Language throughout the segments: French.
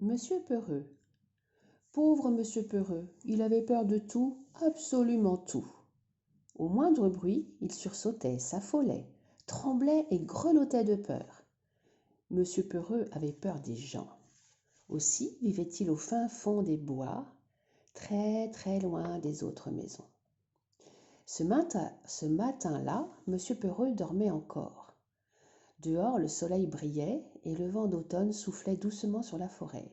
Monsieur Peureux. Pauvre Monsieur Peureux, il avait peur de tout, absolument tout. Au moindre bruit, il sursautait, s'affolait, tremblait et grelottait de peur. Monsieur Peureux avait peur des gens. Aussi vivait-il au fin fond des bois, très très loin des autres maisons. Ce matin-là, Monsieur Peureux dormait encore. Dehors, le soleil brillait et le vent d'automne soufflait doucement sur la forêt.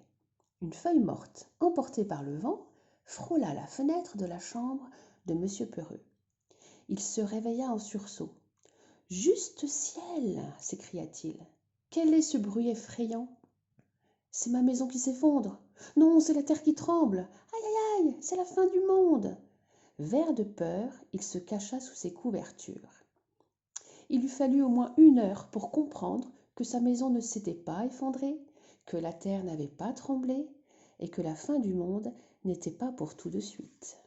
Une feuille morte, emportée par le vent, frôla la fenêtre de la chambre de Monsieur Peureux. Il se réveilla en sursaut. « Juste ciel !» s'écria-t-il. « Quel est ce bruit effrayant ? C'est ma maison qui s'effondre. Non, c'est la terre qui tremble. Aïe, aïe, aïe, c'est la fin du monde !» Vert de peur, il se cacha sous ses couvertures. Il lui fallut au moins 1 heure pour comprendre que sa maison ne s'était pas effondrée, que la terre n'avait pas tremblé et que la fin du monde n'était pas pour tout de suite.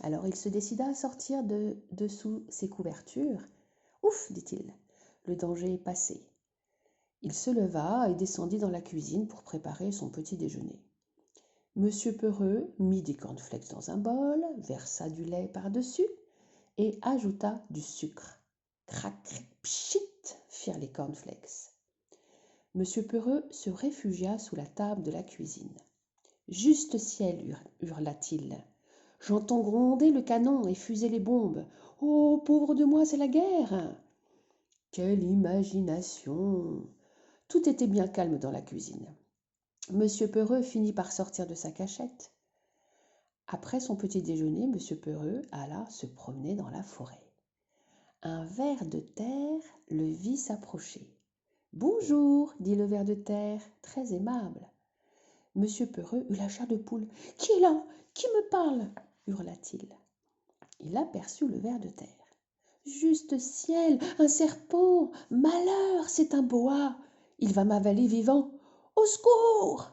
Alors il se décida à sortir de dessous ses couvertures. « Ouf !» dit-il, « le danger est passé. » Il se leva et descendit dans la cuisine pour préparer son petit déjeuner. Monsieur Peureux mit des cornflakes dans un bol, versa du lait par-dessus et ajouta du sucre. Crac, cric, pchit firent les cornflakes. Monsieur Peureux se réfugia sous la table de la cuisine. « Juste ciel !» hurla-t-il. « J'entends gronder le canon et fuser les bombes. Oh, pauvre de moi, c'est la guerre !» Quelle imagination ! Tout était bien calme dans la cuisine. Monsieur Peureux finit par sortir de sa cachette. Après son petit déjeuner, Monsieur Peureux alla se promener dans la forêt. Un ver de terre le vit s'approcher. « Bonjour !» dit le ver de terre, très aimable. Monsieur Peureux eut la chair de poule. « Qui est là ? Qui me parle ?» hurla-t-il. Il aperçut le ver de terre. « Juste ciel, un serpent ! Malheur, c'est un boa ! Il va m'avaler vivant ! Au secours !»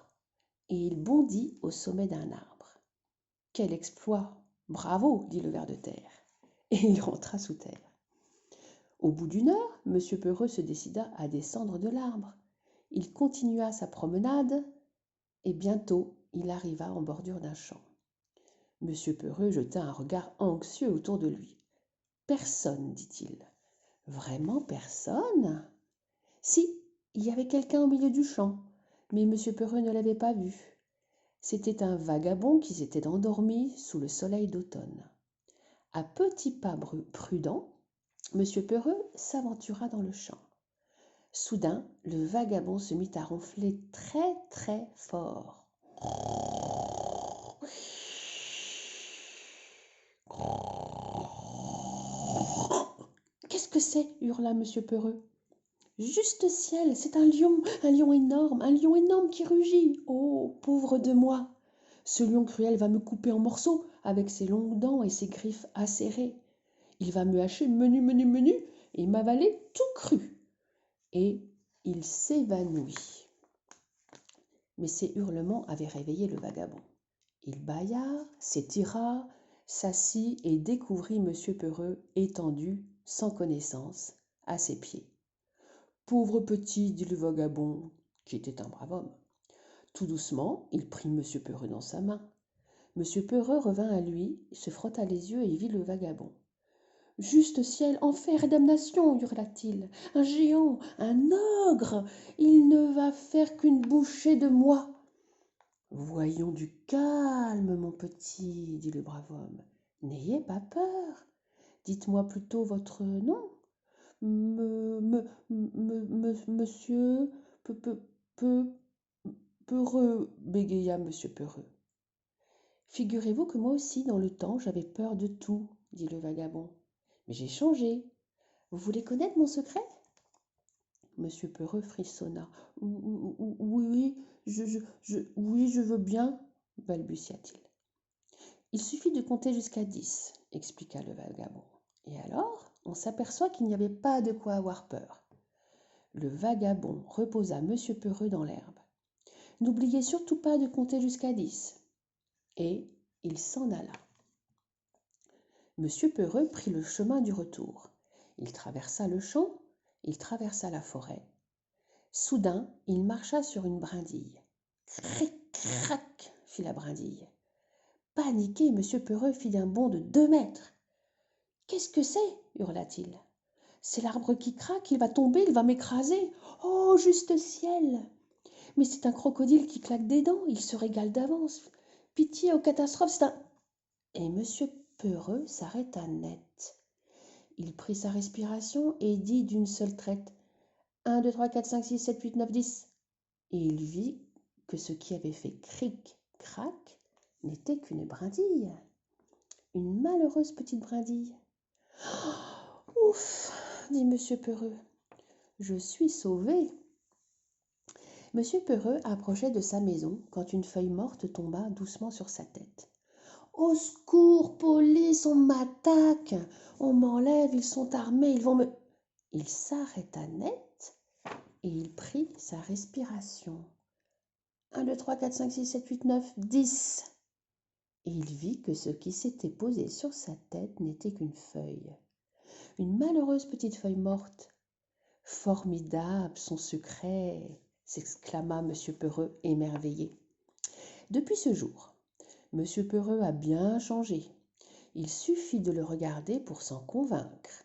Et il bondit au sommet d'un arbre. « Quel exploit ! Bravo !» dit le ver de terre. Et il rentra sous terre. Au bout d'1 heure, Monsieur Peureux se décida à descendre de l'arbre. Il continua sa promenade et bientôt il arriva en bordure d'un champ. Monsieur Peureux jeta un regard anxieux autour de lui. « Personne, dit-il. »« Vraiment personne ? » Si, il y avait quelqu'un au milieu du champ, mais Monsieur Peureux ne l'avait pas vu. C'était un vagabond qui s'était endormi sous le soleil d'automne. À petits pas prudents, Monsieur Peureux s'aventura dans le champ. Soudain, le vagabond se mit à ronfler très très fort. « Qu'est-ce que c'est ?» hurla Monsieur Peureux. « Juste ciel, c'est un lion énorme qui rugit. Oh, pauvre de moi ! Ce lion cruel va me couper en morceaux avec ses longues dents et ses griffes acérées. Il va me hacher menu et m'avaler tout cru. » Et il s'évanouit. Mais ses hurlements avaient réveillé le vagabond. Il bâilla, s'étira, s'assit et découvrit Monsieur Peureux étendu, sans connaissance, à ses pieds. « Pauvre petit !» dit le vagabond, qui était un brave homme. Tout doucement, il prit Monsieur Peureux dans sa main. Monsieur Peureux revint à lui, se frotta les yeux et vit le vagabond. « Juste ciel, enfer et damnation !» hurla-t-il. « Un géant, un ogre, il ne va faire qu'une bouchée de moi. »« Voyons du calme, mon petit, » dit le brave homme. « N'ayez pas peur. Dites-moi plutôt votre nom. »« Monsieur Peureux, » bégaya Monsieur Peureux. « Figurez-vous que moi aussi, dans le temps, j'avais peur de tout, » dit le vagabond. « Mais j'ai changé. Vous voulez connaître mon secret ?» Monsieur Peureux frissonna. « Oui, je veux bien, » balbutia-t-il. « Il suffit de compter jusqu'à 10, » expliqua le vagabond. « Et alors, on s'aperçoit qu'il n'y avait pas de quoi avoir peur. » Le vagabond reposa Monsieur Peureux dans l'herbe. « N'oubliez surtout pas de compter jusqu'à 10. » Et il s'en alla. Monsieur Peureux prit le chemin du retour. Il traversa le champ, il traversa la forêt. Soudain, il marcha sur une brindille. Cric, crac, fit la brindille. Paniqué, monsieur Peureux fit un bond de 2 mètres. Qu'est-ce que c'est hurla-t-il. C'est l'arbre qui craque, il va tomber, il va m'écraser. Oh, juste ciel! Mais c'est un crocodile qui claque des dents, il se régale d'avance. Pitié aux catastrophes, c'est un... Et monsieur Peureux s'arrêta net. Il prit sa respiration et dit d'une seule traite 1, 2, 3, 4, 5, 6, 7, 8, 9, 10. Et il vit que ce qui avait fait cric, crac n'était qu'une brindille. Une malheureuse petite brindille. Ouf, dit monsieur Peureux. Je suis sauvé. Monsieur Peureux approchait de sa maison quand une feuille morte tomba doucement sur sa tête. Au secours, police, on m'attaque, on m'enlève, ils sont armés, ils vont me... Il s'arrêta net et il prit sa respiration. 1, 2, 3, 4, 5, 6, 7, 8, 9, 10. Et il vit que ce qui s'était posé sur sa tête n'était qu'une feuille. Une malheureuse petite feuille morte. Formidable, son secret, s'exclama monsieur Peureux émerveillé. Depuis ce jour, monsieur Peureux a bien changé. Il suffit de le regarder pour s'en convaincre.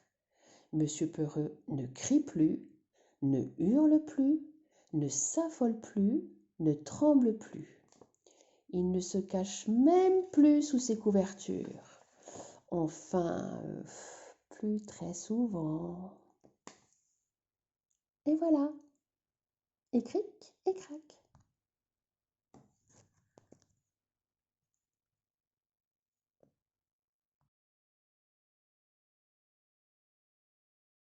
Monsieur Peureux ne crie plus, ne hurle plus, ne s'affole plus, ne tremble plus. Il ne se cache même plus sous ses couvertures. Enfin, plus très souvent. Et voilà. Et cric et crac.